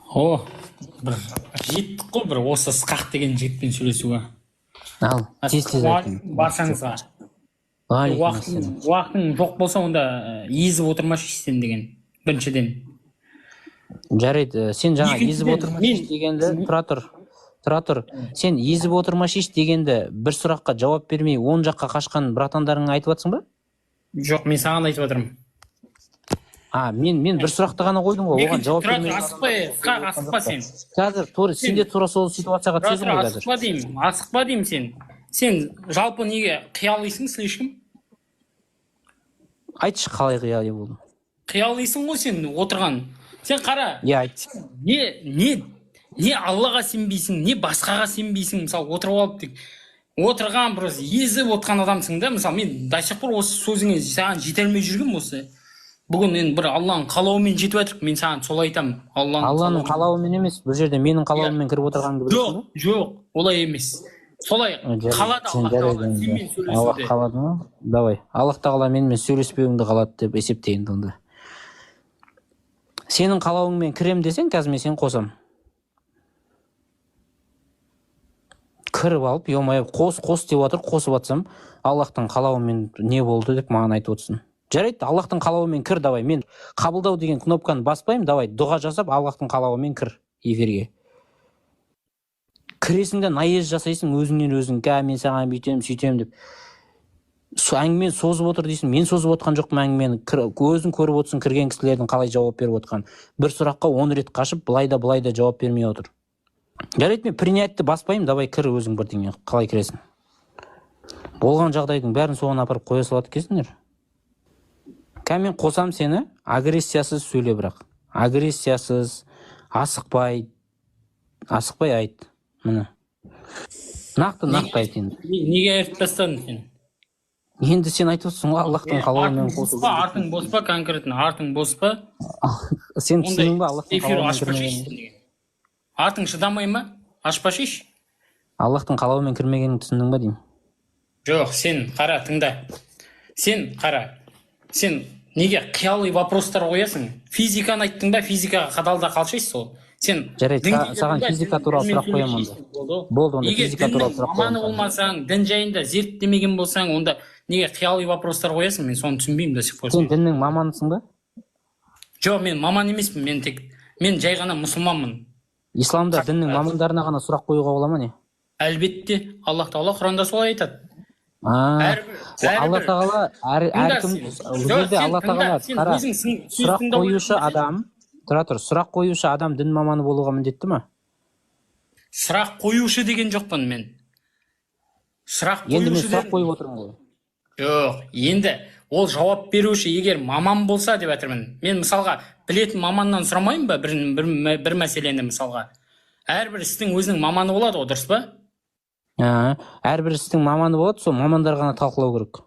О, бір жеттік қой, бір осы Ысқақ деген жігітпен сөйлесуге. Ал, тез-тез айтыңыз. Барсаңызға. Уақытың жоқ болса, онда езіп отырмашы сен деген. Біріншіден. Жарайды, сен жаңа езіп отырмашы дегенді, тұра тұр. Сен езіп отырмашы дегенді бір сұраққа жауап бермей, 10 жаққа қашқан братандарыңа айтып жатсың ба? Жоқ, мен саған айтып отырмын. Мен бір сұрақты ғана қойдым ғой, оған жауап бермей. Асықпа сен. Қазір сен де тура сол ситуацияға түсесің ғой қазір. Асықпа деймін сен. Сен жалпы неге қиялисың слишком? Айтшы, қалай қияли болдың? Қиялисың ғой сен отырған. Сен қара. Айт. Не Аллаға сенбейсің, не басқаға сенбейсің, мысалы отырып алып отырған бір езіп отқан адамсың да. Мысалы мен до сих пор осы сөзіңе саған жете алмай жүргем осы. Бүгін енді бір Алланың қалауымен жетіп жатырмық, мен саған сол айтамын. Алланың қалауымен емес, бұл жерде менің қалауыммен кіріп отырғаныңды білесің бе? Жоқ, олай емес. Солай қалады Аллах тағала сенімен сөйлесуде. Аллах қалады ма? Давай. Аллах тағала менімен сөйлеспеуіңді қалады деп есептейін онда. Сенің қалауыңмен кірем десең, қазір мен сені қосам. Кіріп алып, емай қос деп отыр, қосып атсам, Аллахтың қалауымен не болды деп маған айтып отырсың. Жарайды, Аллахтың қалауымен кір, давай. Мен қабылдау деген кнопканы баспаймын, давай. Дұға жасап, Аллахтың қалауымен кір эфирге. Кіресің де наез жасайсың өзіңнен өзің, мен саған бүйтем, сөйтем деп. Әңгімені созып отыр дейсің, мен созып отқан жоқпын әңгімені. Өзің көріп отырсың кірген кісілердің қалай жауап беріп отқан. Бір сұраққа 10 рет қашып, былай да жауап бермей отыр. Жарайды, мен принятты баспаймын, давай кір өзің бірдеңе, қалай кіресің. Болған жағдайдың бәрін соған апарып қоя салады екенсіңдер. Мен қосам сені, агрессиясыз сөйле бірақ. Агрессиясыз, асықпай айт. Міне. Нақты айт енді. Неге айтып тастадың сен? Енді сен айтып отырсың ғой, Аллахтың қалауымен қосып. Артың бос па, конкретно артың бос па? Сен түсіндің ба Аллахтың қалауымен кірмегенін? Артың шыдамай ма? Ашпашы еш? Аллахтың қалауымен кірмегенін түсіндің ба деймін? Жоқ, сен қара, тыңда. Сен неге қиялы вопростар қоясың? Физиканы айттың ба, физикаға қадалда қалшайсыз ол. Сен жарайды, саған физика туралы сұрақ қоямын онда. Болды, онда физика туралы сұрақ қоямын. Маманы болмасаң, дін жайында зерттемеген болсаң, онда неге қиялы вопростар қоясың? Мен соны түсінбеймін до сих пор. Сен діннің маманысың ба? Жоқ, мен маман емеспін, мен жай ғана мұсылманмын. Исламда діннің мамандарына ғана сұрақ қоюға бола ма не? Әлбетте, Аллах тағала Құранда солай айтады. Алла тағала әркім жерде Алла тағала сұрақ қоюшы адам, сұрақ қоюшы адам дін маманы болуға міндетті ме? Сұрақ қоюшы деген жоқпын мен. Енді мен сұрақ қойып отырмын ғой. Жоқ, енді ол жауап беруші егер маман болса деп жатырмын. Мен мысалға білетін маманнан сұрамайын ба бір мәселені мысалға. Әрбір істің өзінің маманы болады ғой, дұрыс па? Әрбір істің маманы болады, сол мамандар ғана талқылау керек.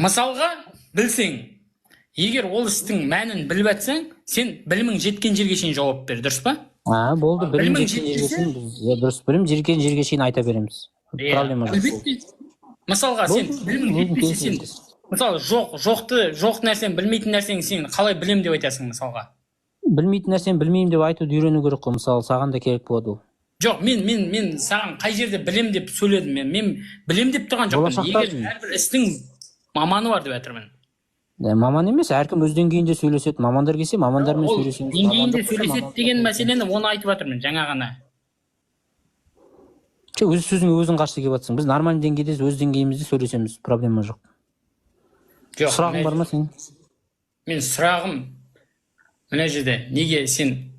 Мысалға білсең, егер ол істің мәнін біліп жатсаң, сен білімің жеткен жерге шейін жауап бер, дұрыс па? Болды, білім жеткен жерге шейін айта береміз. Проблема жоқ. Мысалға сен білімің жетпесе, сен мысалы жоқ нәрсені, білмейтін нәрсені сен қалай білем деп айтасың мысалға? Білмейтін нәрсені білмеймін деп айтуды үйрену керек қой, мысалы, саған да керек болады ол. Жоқ, мен саған қай жерде білем деп сөйледім, мен білем деп тұрған жоқпын. Егер әрбір істің маманы бар деп жатырмын. Маман емес, әркім өз деңгейінде сөйлеседі. Мамандар келсе, мамандармен сөйлесеміз. Деңгейінде сөйлеседі деген мәселені оны айтып жатырмын, жаңа ғана. Өз сөзіңе өзің қарсы келіп жатсың. Біз нормальный деңгейде өз деңгейімізде сөйлесеміз, проблема жоқ. Сұрағың бар ма сен? Мен сұрағым мына жерде, неге сен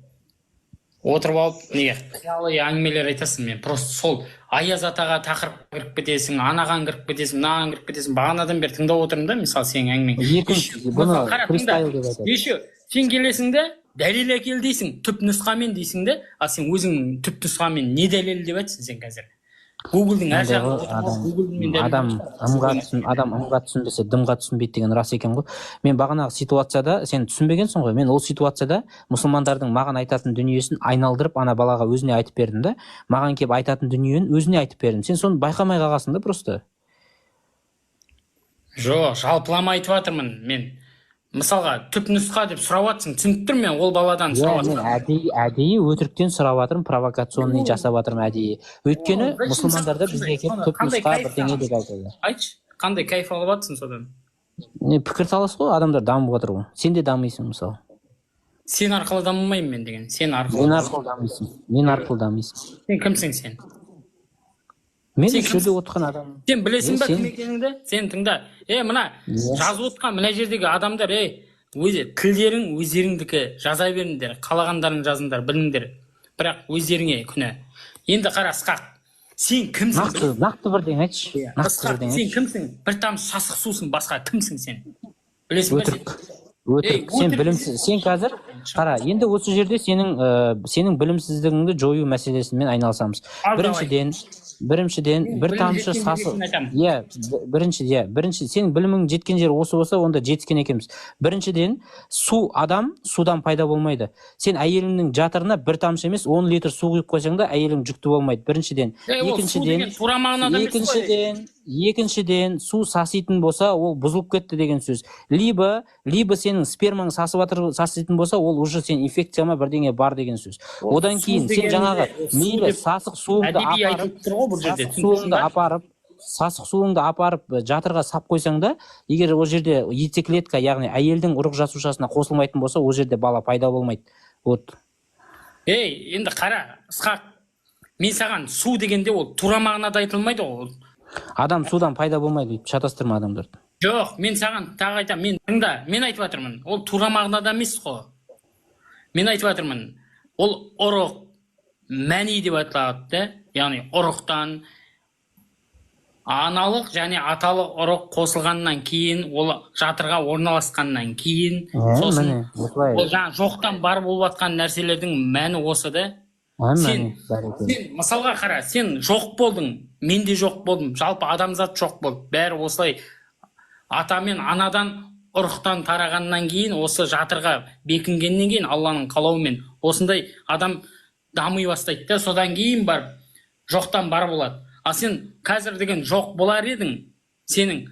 отырып алып, неге қиялы әңгімелер айтасың? Мен просто сол Аяз атаға тақырып кіріп кетесің, анаған кіріп кетесің, мынаған кіріп кетесің. Бағанадан бері тыңдап отырмын да, мысалы сенің әңгімең. Сен келесің де дәлел әкел дейсің, түп нұсқамен дейсің де, сен өзің түп нұсқамен не дәлел деп айтсың сен қазір? Гуглдың әр жағын адам ымға түсінбесе дымға түсінбейді деген рас екен ғой. Мен бағанағы ситуацияда, сен түсінбегенсің ғой, мен ол ситуацияда мұсылмандардың маған айтатын дүниесін айналдырып ана балаға өзіне айтып бердім да, маған келіп айтатын дүниені өзіне айтып бердім. Сен соны байқамай қалғасың да просто. Жоқ, жалпылама айтып жатырмын мен. мысалға түп нұсқа деп сұрап жатсың, түсініп тұрмын мен ол баладан сұрап мен әдейі өтіріктен сұрап жатырмын, провокационный жасап жатырмын әдейі. Өйткені мұсылмандарда бізге келіп түп нұсқа бірдеңе деп айтады. Айтшы, қандай кайф алып жатсың содан? Пікірталас қой, адамдар дамып жатыр ғой. Сен де дамисың мысалы. Сен арқылы дамымаймын мен деген. Сен арқылы. Мен арқылы дамисың. Мен арқылы дамисың. Сен кімсің сен? Мен сөйлеп отырған адам. Сен білесің ба кім екеніңді? Сен тыңда. Мына жазып отқан мына жердегі адамдар, өзі тілдерің өздеріңдікі, жаза беріңдер, қалағандарын жазыңдар, біліңдер. Бірақ өздеріңе күнә. Енді қара Ысқақ. Сен кімсің? Нақты бірдеңе айтшы. Ысқақ, сен кімсің? Bir тамшы сасық сусың, басқа кімсің сен? Білесің ба сен? Өтірік. Сен білімсіз. Сен қазір қара, енді осы жерде сенің білімсіздігіңді жою мәселесімен айналысамыз. Біріншіден бір тамшы сасық. Бірінші сенің білімің жеткен жер осы болса, онда жеткен екенбіз. Біріншіден адам судан пайда болмайды. Сен әйеліңнің жатырына бір тамшы емес 10 литр су құйып қойсаң да әйелің жүкті болмайды. Біріншіден. Екіншіден су саситын болса, ол бұзылып кетті деген сөз. Либо сенің спермаң саситын болса, ол уже сен инфекцияма бірдеңе бар деген сөз. Одан кейін сен жаңағы мейлі сасық суыңды апарып жатырға сап қойсаң да, егер ол жерде яйцеклетка, яғни әйелдің ұрық жасушасына қосылмайтын болса, ол жерде бала пайда болмайды. Вот. Енді қара, Ысқақ, мен саған су дегенде ол тура мағынада айтылмайды ғой. Адам судан пайда болмайды, деп шатастырма адамдарды. Жоқ, мен саған тағы айтамын, мен айтып жатырмын. Ол тура мағынада емес қой. Мен айтып жатырмын. Ол ұрық, мәни деп аталады, яғни ұрықтан аналық және аталық ұрық қосылғаннан кейін, ол жатырға орналасқаннан кейін, сосын ол жаңа жоқтан бар болып жатқан нәрселердің мәні осы да. Сен мысалға қара, сен жоқ болдың, мен де жоқ болдым, жалпы адамзат жоқ болды. Бәрі осылай ата мен анадан ұрықтан тарағаннан кейін, осы жатырға бекінгеннен кейін, Алланың қалауымен осындай адам дамый бастайды да, содан кейін барып жоқтан бар болады. А сен қазір деген жоқ болар едің, сенің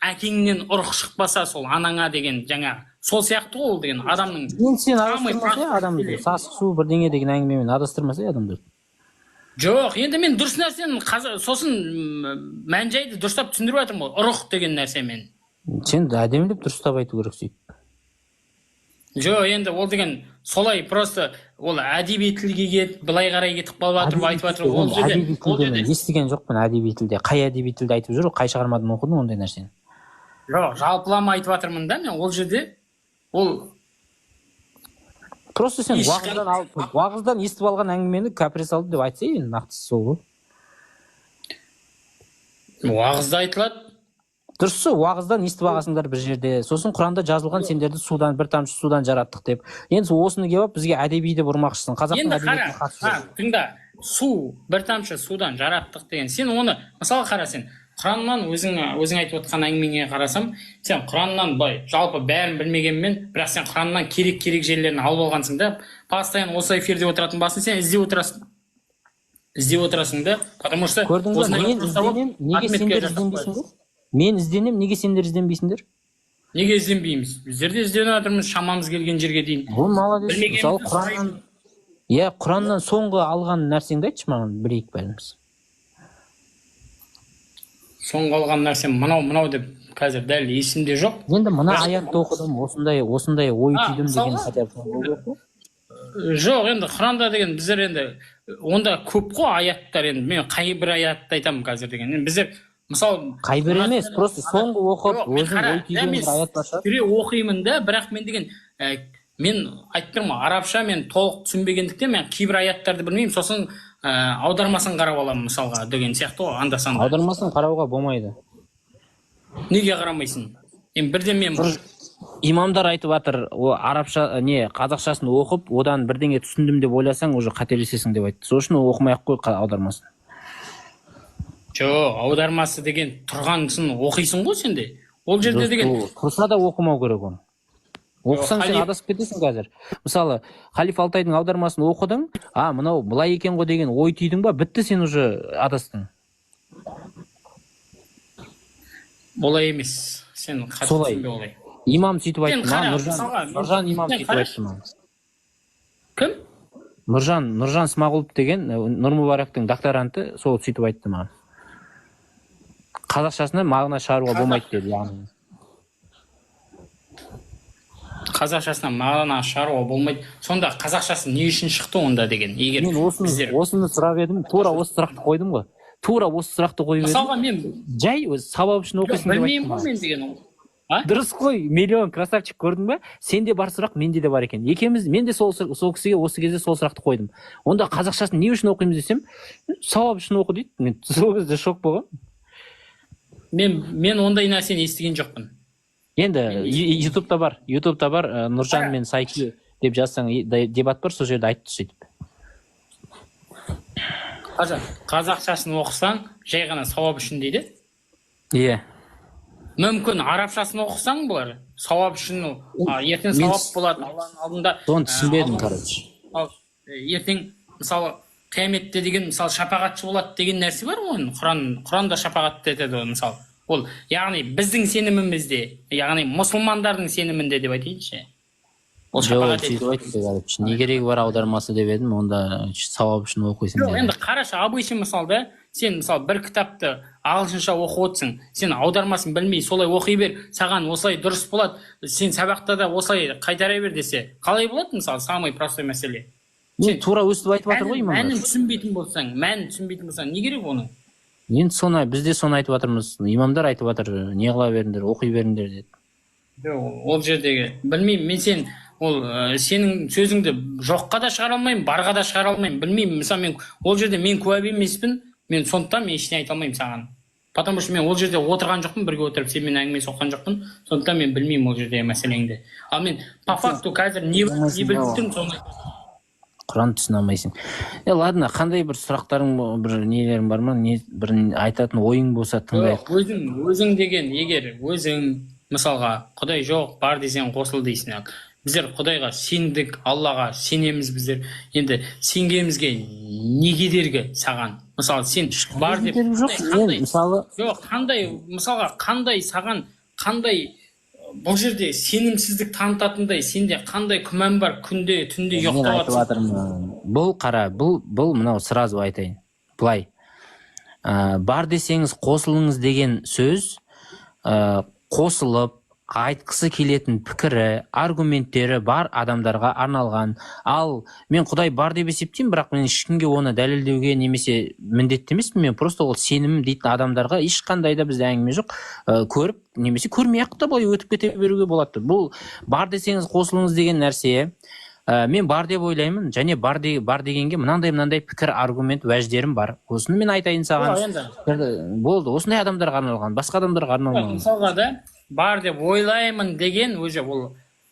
әкеңнен ұрық шықпаса, сол анаңа деген жаңа сол сияқты ол деген адамның. Сен адастырмаса адамды, сасық су бірдеңе деген әңгімемен адастырмаса адамды. Жоқ, енді мен дұрыс нәрсені сосын мән-жайды дұрыстап түсіндіріп жатырмын ғой, ұрық деген нәрсемен. Сен әдемілеп дұрыстап айту керек сөйтіп. Жоқ, енді ол деген солай просто ол әдеби тілге кетіп, былай қарай кетіп қалып жатыр, айтып жатыр. Ол жерде естіген жоқпын әдеби тілде. Қай әдеби тілде айтып жүр, қай шығармадан оқыдың ондай нәрсені? Жоқ, жалпылама айтып жатырмын да мен ол жерде. Ол просто сен уағыздан естіп алған әңгімені кәпіре салды деп айтса, енді нақтысы сол ғой. Уағызда айтылады. Дұрысы, уағыздан естіп алғансыңдар бір жерде. Сосын Құранда жазылған сендерді бір тамшы судан жараттық деп. Енді осыны келіп бізге әдеби деп ұрмақшысың. Қазақтың әдебиетіне қатысы. Тыңда, су, бір тамшы судан жараттық деген. Сен оны, мысалы қара, сен Құраннан өзің айтып отқан әңгімеңе қарасам, сен Құраннан жалпы бәрін білмегенмен, бірақ сен Құраннан керек жерлерін алып алғансың да, постоянно осы эфирде отыратын басын сен іздеп отырасың да, потому что мен ізденем, неге сендер ізденбейсіңдер? Неге ізденбейміз? Біздер де ізденіп жатырмыз, шамамыз келген жерге дейін. Бұл молодец. Мысалы Құраннан соңғы алған нәрсеңді айтшы маған, білейік бәріміз. Соңғы алған нәрсем мынау деп қазір дәл есімде жоқ. Енді мына аятты оқыдым, осындай ой түйдім деген хотя бы. Жоқ, енді Құранда деген біздер енді онда көп қой аяттар, енді мен қай бір аятты айтамын қазір деген. Біздер мысалы қай бір емес, просто соңғы оқып өзің ой түйген бір аят бар шығар. Оқимын да, бірақ мен деген мен айтып тұрмын, арабша мен толық түсінбегендіктен мен кейбір аяттарды білмеймін, сосын аудармасын қарап аламын мысалға деген сияқты ғой, анда-санда. Аудармасын қарауға болмайды. Неге қарамайсың? Бірден мен имамдар айтып жатыр, арабша қазақшасын оқып, одан бірдеңе түсіндім деп ойласаң, уже қателесесің деп айтты. Сол үшін оқымай-ақ қой аудармасын. Жоқ, аудармасы деген тұрғансын оқисың ғой сенде. Ол жерде деген тұрса да оқымау керек оны. Оқысаң сен адасып кетесің қазір. Мысалы, Халиф Алтайдың аудармасын оқыдың, мынау былай екен ғой деген ой түйдің ба, бітті, сен уже адастың. Олай емес. Сен қатысың бе олай? Имам сөйтіп айтты маған, Нұржан имам сөйтіп айтты маған. Кім? Нұржан Смағұлов деген Нұрмұбарактың докторанты сол сөйтіп айтты маған. Қазақшасына мағына шығаруға болмайды деді, яғни. Қазақшасына мағына шығаруға болмайды. Сонда қазақшасы не үшін шықты онда деген. Егер мен осыны сұрақ едім, тура осы сұрақты қойдым ғой. Тура осы сұрақты қойып едім. Мысалға мен жай өз сабап үшін оқисың деп айттым. Білмеймін ғой мен деген ол. Дұрыс қой, миллион красавчик, көрдің бе? Сенде бар сұрақ, менде де бар екен. Екеуміз, мен де сол кісіге осы кезде сол сұрақты қойдым. Онда қазақшасын не үшін оқимыз десем, сауап үшін оқы дейді. Мен сол кезде шок болғам. Мен ондай нәрсені естіген жоқпын. Енді ютубта бар, Нұржан мен Сайки деп жазсаң дебат бар, сол жерде айтты сөйтіп. Қазақшасын оқысаң, жай ғана сауап үшін дейді. Иә. Мүмкін арабшасын оқысаң бұлар, сауап үшін, ертең сауап болады, Алланың алдында. Соны түсінбедім, короче. Ертең, мысалы, қияметте деген, мысалы, шапағатшы болады деген нәрсе бар ғой, Құранда шапағатты етеді, мысалы. Ол, яғни, біздің сенімімізде, яғни, мұсылмандардың сенімінде деп айтайыншы. Ол шапағат етеді. Не керегі бар аудармасы деп едім, онда сауап үшін оқисың. Жоқ, енді қарашы, обычный мысалда, сен, мысалы, бір кітапты ағылшынша оқып отырсың, сен аудармасын білмей, солай оқи бер, саған осылай дұрыс болады, сен сабақта да осылай қайтара бер десе, қалай болады, мысалы, самый простой мәселе. Мен тура өстіп айтып жатыр ғой, имамдар. Мәнін түсінбейтін болсаң, не керек оның? Енді бізде соны айтып жатырмыз. Имамдар айтып жатыр, не қыла беріңдер, оқи беріңдер деді. Ол жердегі, білмеймін, мен сенің сөзіңді жоққа да шығара алмаймын, барға да шығара алмаймын, білмеймін. Мысалы, ол жерде мен куәбі емеспін, мен сондықтан мен ештеңе айта алмаймын саған. Потому что мен ол жерде отырған жоқпын, бірге отырып сенімен әңгіме соққан жоқпын, сондықтан мен білмеймін ол жердегі мәселеңді. Ал мен по факту қазір не біліп тұрмын, соны Құран түсіне алмайсың. Ладно, қандай бір сұрақтарың, бір нелерің бар ма? Бір айтатын ойың болса тыңдайық. Өзің деген, егер өзің мысалға Құдай жоқ, бар десең қосыл дейсің. Біздер Құдайға сендік, Аллаға сенеміз біздер. Енді сенгенімізге не кедергі саған? Мысалы, сен бар деп қандай бұл жерде сенімсіздік танытатындай, сенде қандай күмән бар, күнде түнде ұйықтап жатырсың. Бұл мынау сразу айтайын. Былай. Бар десеңіз қосылыңыз деген сөз қосылып айтқысы келетін пікірі, аргументтері бар адамдарға арналған. Ал мен Құдай бар деп есептеймін, бірақ мен ешкімге оны дәлелдеуге немесе міндетті емеспін. Мен просто ол сенім дейтін адамдарға ешқандай да бізде әңгіме жоқ. Көріп немесе көрмей-ақ та былай өтіп кете беруге болады. Бұл бар десеңіз қосылыңыз деген нәрсе, мен бар деп ойлаймын, және бар дегенге мынандай пікір, аргумент, уәждерім бар. Осыны мен айтайын саған. Болды, осындай адамдарға арналған, басқа адамдарға арналған. Мысалға да бар деп ойлаймын деген өзі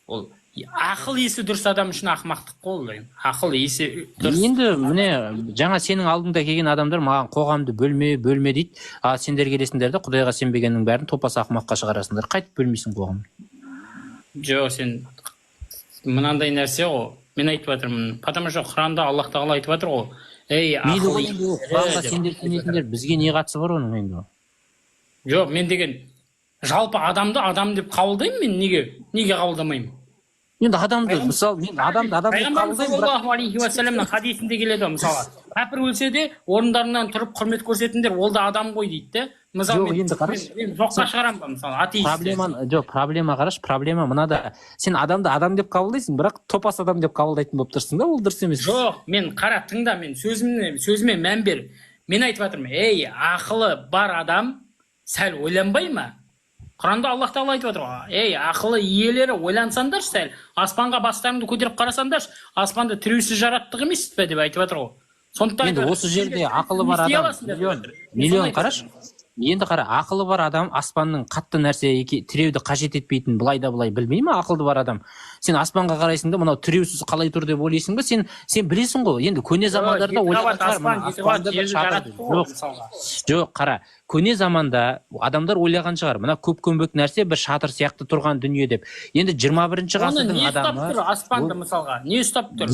ол ақыл есі дұрыс адам үшін ақымақтық қой. Ақыл есі дұрыс. Енді міне жаңа сенің алдыңда келген адамдар маған қоғамды бөлме дейді. Сендер келесіңдер де Құдайға сенбегеннің бәрін топас ақымаққа шығарасыңдар. Қайтып бөлмейсің қоғамды? Жоқ, сен мынандай нәрсе ғой. Мен айтып жатырмын. Потому что Құранда Аллах Тағала айтып жатыр ғой. Ей, ақыл Құранға сендер сенетіндер, бізге не қатысы бар оның енді? Жоқ, мен деген жалпы адамды адам деп қабылдаймын, мен неге қабылдамаймын? Енді адамды, мысалы, мен адамды деп қабылдаймын. Пайғамбар саллаллаху алейхи ва саллямның хадисінде келеді, мысалы, кәпір өлсе де орындарынан тұрып құрмет көрсетіңдер, ол да адам ғой дейді. Мысалы, мен жоққа шығарамын ба, мысалы, атеист. Проблема қараш, проблема мынада. Сен адамды адам деп қабылдайсың, бірақ топас адам деп қабылдайтын болып тұрсың да, ол дұрыс емес. Жоқ, мен қара, тыңда, мен сөзіме мән бер. Мен айтып жатырмын, ей, ақылы бар адам сәл ойланбай ма? Құранда Аллах Тағала айтып жатыр, ей, ақылы иелері ойлансаңдаршы сәл, аспанға бастарыңды көтеріп қарасаңдаршы, аспанды тіреусіз жараттық емес пе деп айтып жатыр ғой. Енді осы жерде ақылы бар адам миллион қараш. Енді қара, ақылы бар адам аспанның қатты нәрсе тіреуді қажет етпейтін былай да былай білмей ма ақылды бар адам? Сен аспанға қарайсың да, мынау тіреусіз қалай тұр деп ойлайсың ба? Сен білесің ғой, енді көне замандарда жоқ, қара, көне заманда адамдар ойлаған шығар, мына көк-көмбек нәрсе бір шатыр сияқты тұрған дүние деп. Енді 21-ші ғасырдың адамы аспанды мысалға, не ұстап тұр?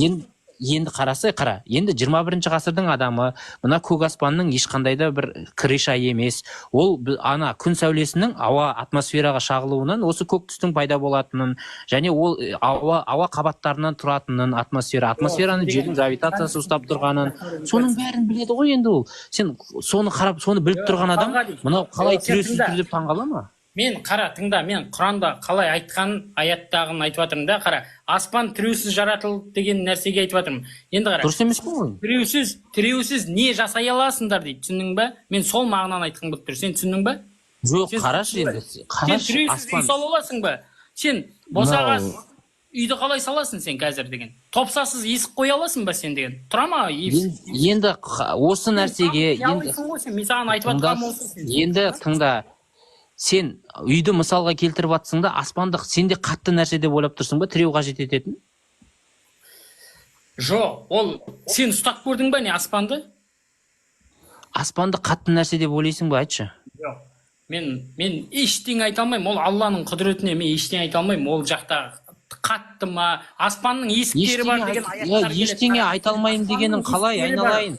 енді қараса, қара. Енді 21 ғасырдың адамы, мына көк аспанның ешқандай да бір крыша емес. Ол ана күн сәулесінің ауа атмосфераға шағылуынан осы көк түстің пайда болатынын, және ол ауа қабаттарынан тұратынын, атмосфераны жердің гравитациясы ұстап тұрғанын, соның бәрін біледі ғой енді ол. Сен соны қарап, соны біліп тұрған адам, мынау қалай тіресіз тұр деп таңғала ма? Мен қара, тыңда, мен Құранда қалай айтқан аяттағын айтып жатырмын да, қара. Аспан тіреусіз жаратылды деген нәрсеге айтып жатырмын. Енді қара. Дұрыс емес пе ол? Тіреусіз не жасай аласыңдар дейді. Түсіндің бе? Мен сол мағынаны айтқым келіп тұр. Сен түсіндің бе? Жоқ, қарашы енді. Сен тіреусіз үй сала аласың ба? Сен босағасыз үйді қалай саласың сен қазір деген? Топсасыз есік қоя аласың ба сен деген? Тұра ма? Енді осы нәрсеге мен саған айтып жатқаным осы. Енді тыңда. Сен үйді мысалға келтіріп атсың да, аспандық сенде қатты нәрсе деп ойлап тұрсың ба, тіреу қажет ететін? Жоқ, ол сен ұстап көрдің ба не аспанды? Аспанды қатты нәрсе деп ойлайсың ба, айтшы? Жоқ. Мен ештеңе айта алмаймын. Ол Алланың құдіретіне мен ештеңе айта алмаймын. Ол жақта қатты ма, аспанның есіктері бар деген аяттар келеді. Ештеңе айта алмаймын дегенің қалай, айналайын?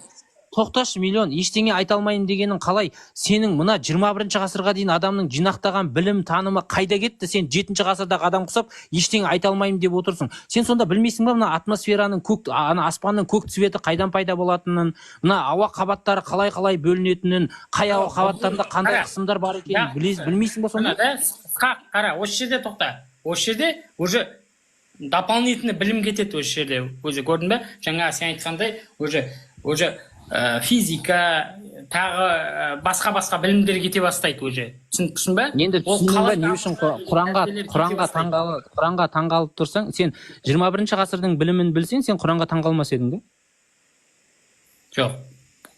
Тоқташы, миллион, ештеңе айта алмаймын дегенің қалай? Сенің мына 21 ғасырға дейін адамның жинақтаған білім, танымы қайда кетті? Сен 7 ғасырдағы адам құсап, ештеңе айта алмаймын деп отырсың. Сен сонда білмейсің ба, мына атмосфераның аспанның көк цветі қайдан пайда болатынын, мына ауа қабаттары қалай бөлінетінін, қай ауа қабаттарында қандай қысымдар бар екенін білмейсің ба сонда? Қара, осы жерде тоқта. Осы жерде уже дополнительный білім кетеді осы жерде. Өзі көрдің бе? Жаңа сен айтқандай, уже физика, тағы басқа білімдер кете бастайды уже. Түсіндің бе? Енді түсіндің бе, не үшін Құранға таңғалып тұрсың? Сен 21 ғасырдың білімін білсең, сен Құранға таңғалмас едің бе? Жоқ,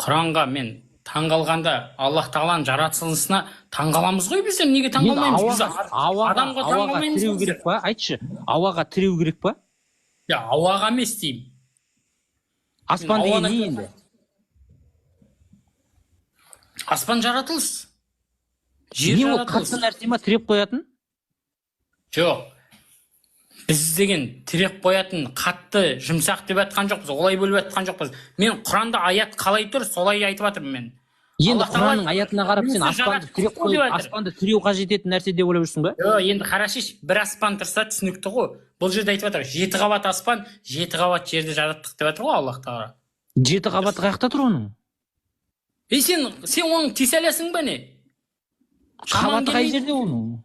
Құранға мен таңғалғанда Аллах тағаланың жаратылысына таңғаламыз ғой біздер, неге таңғалмаймыз? Ауаға тіреу керек па? Айтшы, ауаға тіреу керек па? Ауаға емес деймін. Аспан деген не енді? Аспан жаратылыс. Не ол қатты нәрсе ма тіреп қоятын? Жоқ. Біз деген тіреп қоятын қатты жұмсақ деп айтқан жоқпыз, олай бөліп айтқан жоқпыз. Мен Құранда аят қалай тұр, солай айтып жатырмын мен. Енді Құранның аятына қарап сен аспанды тіреп қойып, аспанды тіреу қажет ететін нәрсе деп ойлап жүрсің ба? Жоқ, енді қарашы, бір аспан тұрса түсінікті ғой. Бұл жерде айтып жатыр, 7 қабат аспан, 7 қабат жерді жараттық деп жатыр ғой Аллах тағала. 7 қабат қаяқта тұр оның? Сен оның тесе аласың ба не? Қабаты қай жерде оның?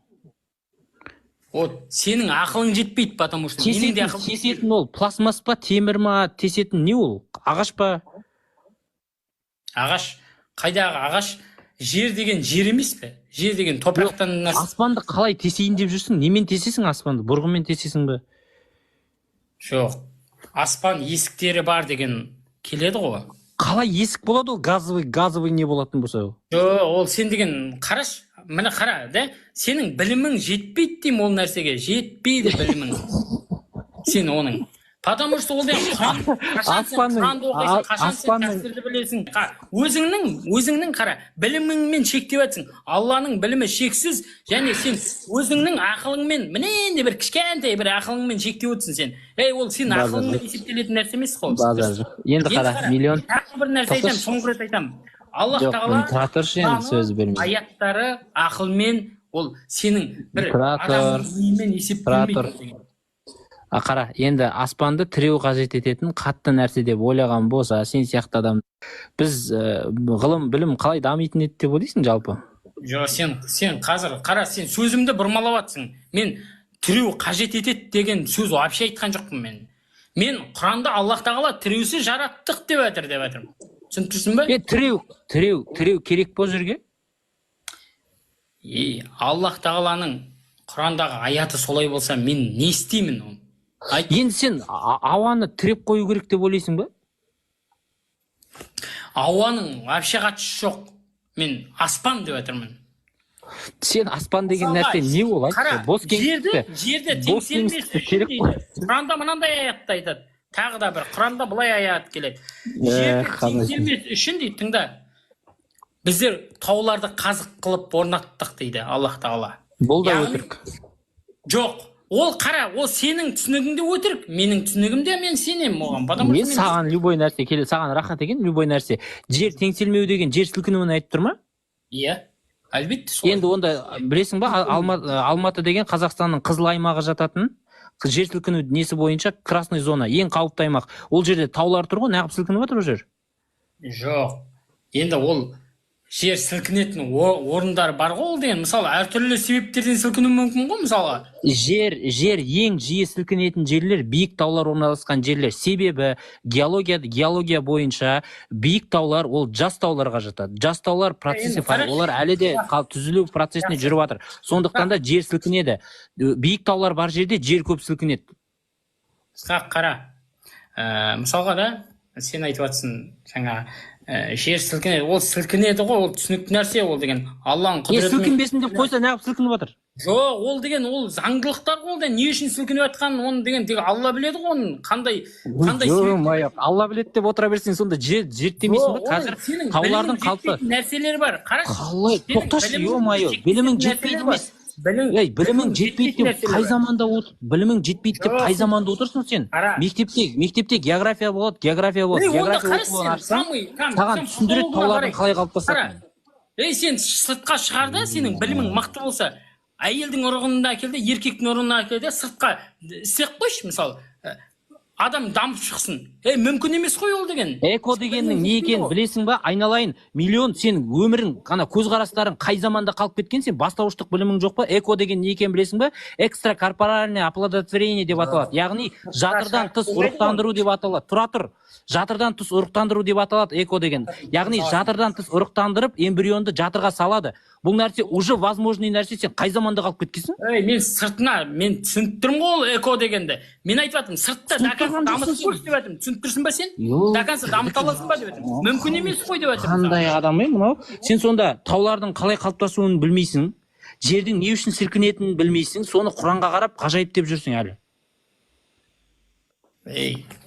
Сенің ақылың жетпейді, потому что тесетін ол пластмасс па, темір ма, тесетін не ол? Ағаш па? Ағаш, қайдағы ағаш? Жер деген жер емес пе? Жер деген топырақтан нәрсе. Аспанды қалай тесейін деп жүрсің? Немен тесесің аспанды? Бұрғымен тесесің бе? Жоқ, аспан есіктері бар деген келеді ғой. Қалай есік болады ол? Газовый не болатын болса? Жоқ, ол сен деген қараш, міне қара, да? Сенің білімің жетпейді деймін ол нәрсеге. Жетпейді білімің. Сен оның. Потому что ол деген Құранды оқисың, қашан сен тәфсірді білесің. Өзіңнің қара, біліміңмен шектеп жатсың. Алланың білімі шексіз, және сен өзіңнің ақылыңмен, міне бір кішкентай бір ақылыңмен шектеп отырсың сен. Ол сен ақылыңмен есептелетін нәрсе емес қой. Енді қара, миллион. Тағы бір нәрсе айтамын, соңғы рет айтамын. Аллах тағала аяттары ақылмен, ол сенің бір адамның миымен есептелмейді. Қара, енді аспанды тіреу қажет ететін қатты нәрсе деп ойлаған болса, сен сияқты адам, біз ғылым, білім қалай дамитын еді деп ойлайсың жалпы? Жоқ, сен қазір, қара, сен сөзімді бұрмалап жатсың. Мен тіреу қажет етеді деген сөз вообще айтқан жоқпын мен. Мен Құранда Аллах тағала тіреусіз жараттық деп жатырмын. Түсіндің бе? Тіреу керек по жерге? Аллах тағаланың Құрандағы аяты солай болса, мен не істеймін оны? Енді сен ауаны тіреп қою керек деп ойлайсың ба? Ауаның вообще қатысы жоқ. Мен аспан деп жатырмын. Сен аспан деген нәрсе не ол? Жерді теңселмес үшін дейді. Құранда мынандай аятта айтады. Тағы да бір Құранда былай аят келеді. Жерді теңселмес үшін дейді, тыңда. Біздер тауларды қазық қылып орнаттық дейді Аллах тағала. Бұл да өтірік. Жоқ. ол қара, ол сенің түсінігіңде өтірік, менің түсінігімде мен сенемін оған. Потому мен что саған любой нәрсе келе, саған рахат екен, любой нәрсе. Жер теңселмеу деген жер сілкінуін айтып тұр ма? Иә, әлбетте солай. Енді онда білесің ба, Алматы деген Қазақстанның қызыл аймағы жататын жер сілкіну несі бойынша красный зона, ең қауіпті аймақ. Ол жерде таулар тұр ғой, неғып сілкініп жатыр ол жер? Жоқ. Енді ол жер сілкінетін орындар бар ғой, ол деген мысалы әртүрлі себептерден сілкіну мүмкін ғой, мысалға. Жер ең жиі сілкінетін жерлер биік таулар орналасқан жерлер. Себебі геология бойынша биік таулар ол жас тауларға жатады. Жас таулар процесі бар, олар әлі де түзілу процесіне жүріп жатыр. Сондықтан да жер сілкінеді. Биік таулар бар жерде жер көп сілкінеді. Қара. Мысалға да сен айтып жатсың жаңа жер сілкінеді, ол сілкінеді ғой, ол түсінікті нәрсе, ол деген Алланың құдіретімен. Сілкінбесін деп қойса неғып сілкініп жатыр? Жоқ, ол деген ол заңдылықтар ғой, не үшін сілкініп жатқанын, оны деген Алла біледі ғой, оның қандай себеп. Алла біледі деп отыра берсең, сонда зерттемейсің ба? Қазір таулардың қалпы нәрселер бар. Қарашы. Қалай? Тоқташы, білімің жетпейді емес. Білімің жетпейді деп қай заманда отырсың сен? Мектепте география болады. География оқуын ашсаң, саған түсіндіреді таулардың қалай қалыптасатынын. Сен сыртқа шығар да, сенің білімің мықты болса, әйелдің ұрығында әкелді, еркектің ұрығына әкелді, сыртқа істеп қойшы, мысалы. Адам дамып шықсын. Мүмкін емес қой ол деген. Эко дегеннің не екенін білесің ба? Айналайын, миллион сен өмірің, көзқарастарың қай заманда қалып кеткен, сен бастауыштық білімің жоқ па? Эко деген не екенін білесің ба? Экстракорпоральное оплодотворение деп аталады. Яғни жатырдан тыс ұрықтандыру деп аталады. Тұра тұр. Жатырдан тыс ұрықтандыру деп аталады эко деген. Яғни жатырдан тыс ұрықтандырып, эмбрионды жатырға салады. Бұл нәрсе уже возможный нәрсе, сен қай заманда қалып кеткенсің? Мен сыртына, мен түсініп тұрмын ғой ол эко дегенді. Мен айтып жатырмын, сыртта дамытып көрші деп жатырмын. Түсініп тұрсың ба сен? Даканса дамыта аласың ба деп жатырмын. Мүмкін емес қой деп жатырмын. Қандай адам мынау? Сен сонда таулардың қалай қалыптасуын білмейсің, жердің не үшін сілкінетінін білмейсің, соны Құранға қарап ғажайып деп жүрсің әлі.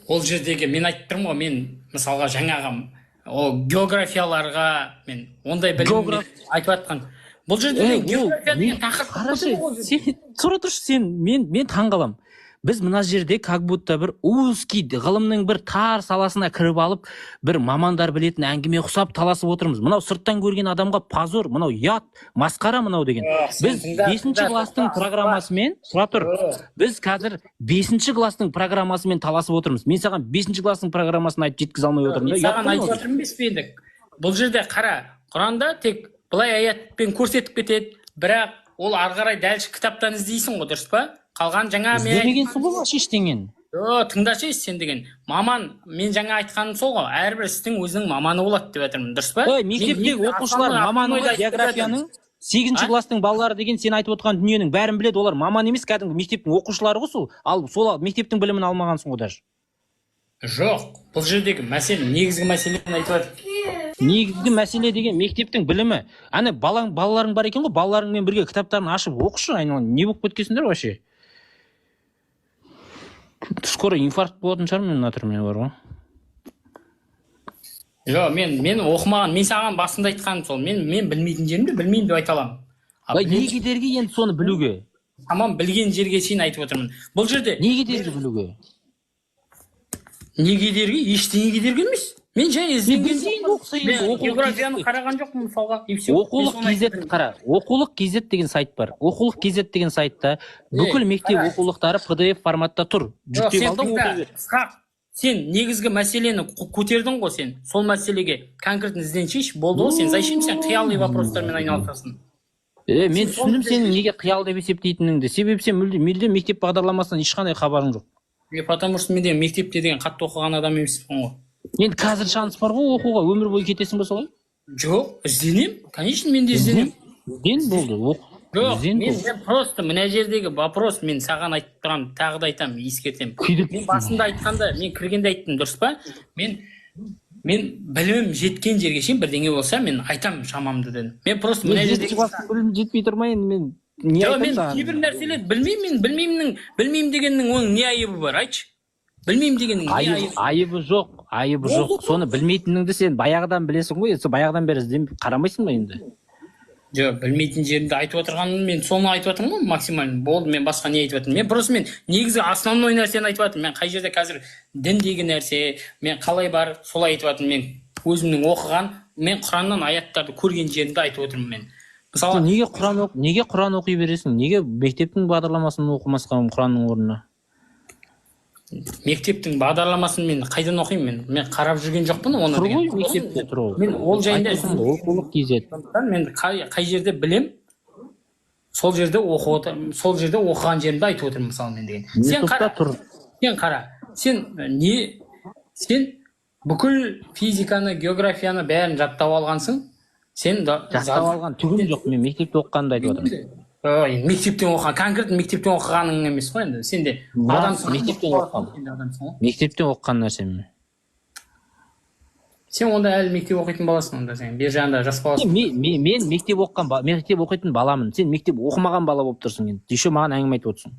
Ол жердегі мен айтып тұрмын ғой, мен мысалға жаңағы ол географияларға мен ондай білім айтып жатқан. Бұл жерде география деген тақырып. Тұра тұршы, мен таңғаламын. Біз мына жерде как будто бір узкий ғылымның бір тар саласына кіріп алып, бір мамандар білетін әңгіме ұқсап таласып отырмыз. Мынау сырттан көрген адамға позор, мынау ұят, масқара мынау деген. Біз 5-ші класстың программасымен, тұра тұр. Біз қазір 5-ші класстың программасымен таласып отырмыз. Мен саған 5-ші класстың программасын айтып жеткізе алмай отырмын да. Саған айтып отырмын бес пе енді. Бұл жерде қара, Құранда тек былай аятпен көрсетіп кетеді, бірақ ол ары қарай дәлші кітаптан іздейсің ғой, дұрыс па? Қалған жаңа мен іздемегенсің ғой ештеңен. Тыңдашы сен деген. Маман, мен жаңа айтқаным сол ғой. Әрбір істің өзінің маманы болады деп жатырмын, дұрыс па? Мектептегі оқушылар маманы ғой, географияның 8-ші класстың балалары деген сен айтып отқан дүниенің бәрін біледі. Олар маман емес, кәдімгі мектептің оқушылары ғой сол. Ал сол мектептің білімін алмағансың ғой даже. Жоқ, бұл жердегі мәселе, негізгі мәселені айтып жатыр. Негізгі мәселе деген мектептің білімі. Ана балаларың бар екен ғой, балаларыңмен бірге кітаптарын ашып оқышы, айналайын. Не болып кеткенсіңдер вообще? Скоро инфаркт болатын шығар, мен натырмын бар ғой. Жоқ, мен оқымаған, мен саған басында айтқаным сол. Мен білмейтін жерімді білмеймін деп айта аламын. Не кедергі енді соны білуге? Тамам, білген жерге шейін айтып отырмын. Бұл жерде не кедергі білуге? Не кедергі? Ештеңе кедергі емес. Мен жай ізденген географияны қараған жоқпын мысалға. Оқулық KZ қара. Оқулық KZ деген сайт бар. Оқулық KZ деген сайтта бүкіл мектеп оқулықтары PDF форматта тұр. Жүктеп ал да оқу бер. Сен негізгі мәселені көтердің ғой сен. Сол мәселеге конкретно ізден шеш, болды ғой сен. Зачем сен қиялы вопростармен айналысасың? Мен түсіндім сенің неге қиял деп есептейтініңді. Себебі сен мүлде мектеп бағдарламасынан ешқандай хабарың жоқ. Потому что мен мектепте деген қатты оқыған адам емеспін ғой. Енді қазір шанс бар ғой оқуға, өмір бойы кетесің ба солай? Жоқ, ізденем. Конечно, мен де ізденем. Ізден болды. Жоқ, мен просто мына жердегі вопрос мен саған айтып тұрам, тағы да айтам, ескертем. Мен басында айтқанда, мен кіргенде айттым, дұрыс па? Мен білімім жеткен жерге шейін бірдеңе болса, мен айтам шамамды дедім. Мен просто мына жердегі білім жетпей тұрмайын, мен не айтам саған? Мен кейбір нәрселерді білмеймін дегеннің оның не айыбы бар, айтшы. Білмеймін дегеннің не айыбы? Айыбы жоқ. Соны білмейтініңді сен баяғыдан білесің ғой, баяғыдан бері ізденіп қарамайсың ба енді? жоқ, білмейтін жерімді айтып отырғаным, мен соны айтып отырмын ғой максимально. Болды, мен басқа не айтып отырмын? Мен просто мен негізі основной нәрсені айтып отырмын. Мен қай жерде қазір діндегі нәрсе, мен қалай бар, солай айтып отырмын. Мен өзімнің оқыған, мен Құраннан аяттарды көрген жерімді айтып отырмын мен. Мысалы, неге Құран оқи бересің? Неге мектептің бағдарламасын оқымасқа Құранның орнына? Мектептің бағдарламасын мен қайдан оқимын? Мен қарап жүрген жоқпын оны. Тұр ғой мектепте тұр ғой. Мен ол жайында оқулық KZ. мен қай жерде білем, сол жерде оқып отырмын, сол жерде оқыған жерімді айтып отырмын мысалы мен деген. Сен қара, сен бүкіл физиканы, географияны бәрін жаттап алғансың. Сен жаттап алған түгім жоқ, мен мектепте оқығанымды айтып отырмын. Мектептен оқыған, конкретно мектептен оқығаның емес қой енді. Сен де адамсың. Мектептен оқыған нәрсем. Сен онда әлі мектеп оқитын баласың онда, сен бер жағында жас баласың. Мен мектеп оқитын баламын. Сен мектеп оқымаған бала болып тұрсың енді. Еще маған әңгіме айтып отырсың.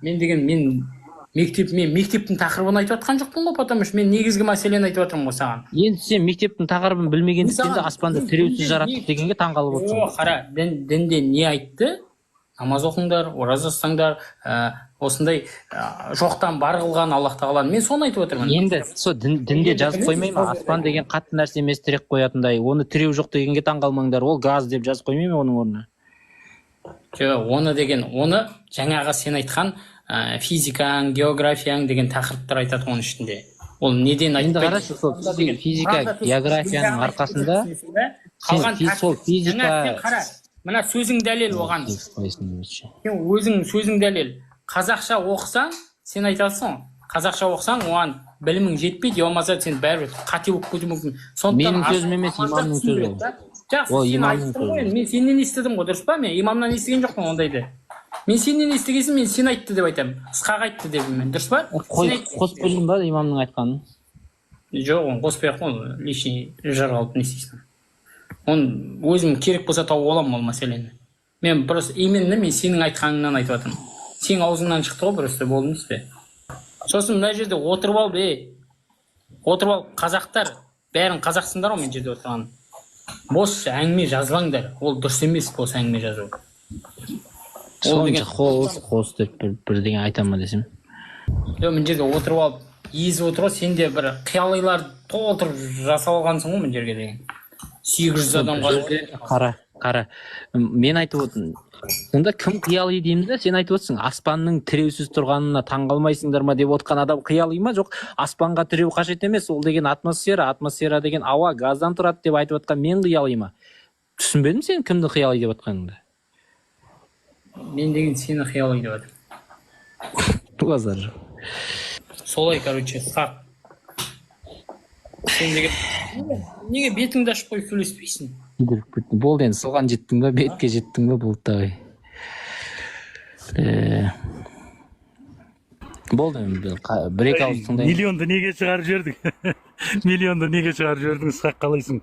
Мен мектептің тақырыбын айтып отқан жоқпын ғой, потому что мен негізгі мәселені айтып отырмын ғой саған. Енді сен мектептің тақырыбын білмегендіктен де аспанды тіреусіз жараттық дегенге таңғалып отырсың. Қара, дінде не айтты? Намаз оқыңдар, ораза ұстаңдар, осындай жоқтан бар қылған Аллах тағала. Мен соны айтып отырмын. Енді сол дінде жазып қоймай ма? Аспан деген қатты нәрсе емес, тірек қоятындай. Оны тіреу жоқ дегенге таңғалмаңдар. Ол газ деп жазып қоймай ма оның орнына? Оны жаңағы сен айтқан физикаң, географияң деген тақырыптар айтады оның ішінде. Ол неден айтпайды? Қарашы, сол физика, географияның арқасында сол физика. Мына сөзің дәлел оған. Сен өзің сөзің дәлел. Қазақша оқысаң, сен айтасың, қазақша оқысаң, оған білімің жетпейді, болмаса сен бәрібір қате болып кетуі мүмкін. Менің сөзім емес, имамның сөзі ол. Жақсы, сен айттың ғой, мен сенен естідім ғой, дұрыс па? Мен имамнан естіген жоқпын ондайды. Мен сенен естігесін, мен сен айтты деп айтамын. Ысқақ айтты деп мен, дұрыс па? Қосып бердің ба имамның айтқанын? Жоқ, оны қоспай ақ қой, лишний жар алып не істейсің. Оны өзім керек болса тауып аламын ол мәселені. Мен просто именно мен сенің айтқаныңнан айтып жатырмын. Сенің аузыңнан шықты ғой, просто болды емес пе? Сосын мына жерде отырып ал, қазақтар, бәрін қазақсыңдар ғой мен жерде отырған. Бос әңгіме жазбаңдар. Ол дұрыс емес бос әңгіме жазу. Сонша қос деп бірдеңе айтама десем. Мен жерде отырып алып, езіп отырып, сен де бір қиялилар толтырып жасап алғансың ғой мен жерге деген. 800 адамға. Қара. Мен айтып отырмын. Сонда кім қиялый дейміз да, сен айтып отырсың, аспанның тіреусіз тұрғанына таңғалмайсыңдар ма деп отқан адам қиялый ма? Жоқ, аспанға тіреу қажет емес, ол деген атмосфера деген ауа, газдан тұрады деп айтып отқан мен қиялый ма? Түсінбедім сен кімді қиялый деп отқаныңды. Мен деген сені қиялый деп отыр. Туазар жоқ. Солай, короче, сақ. Сен деген неге бетіңді ашып қойып сөйлеспейсің? Болды енді, соған жеттің ба, бетке жеттің ба, болды тағай. Болды енді, бір-екі ауыз тыңдайын. Миллионды неге шығарып жібердің? Миллионды неге шығарып жібердің, Ысқақ қалайсың?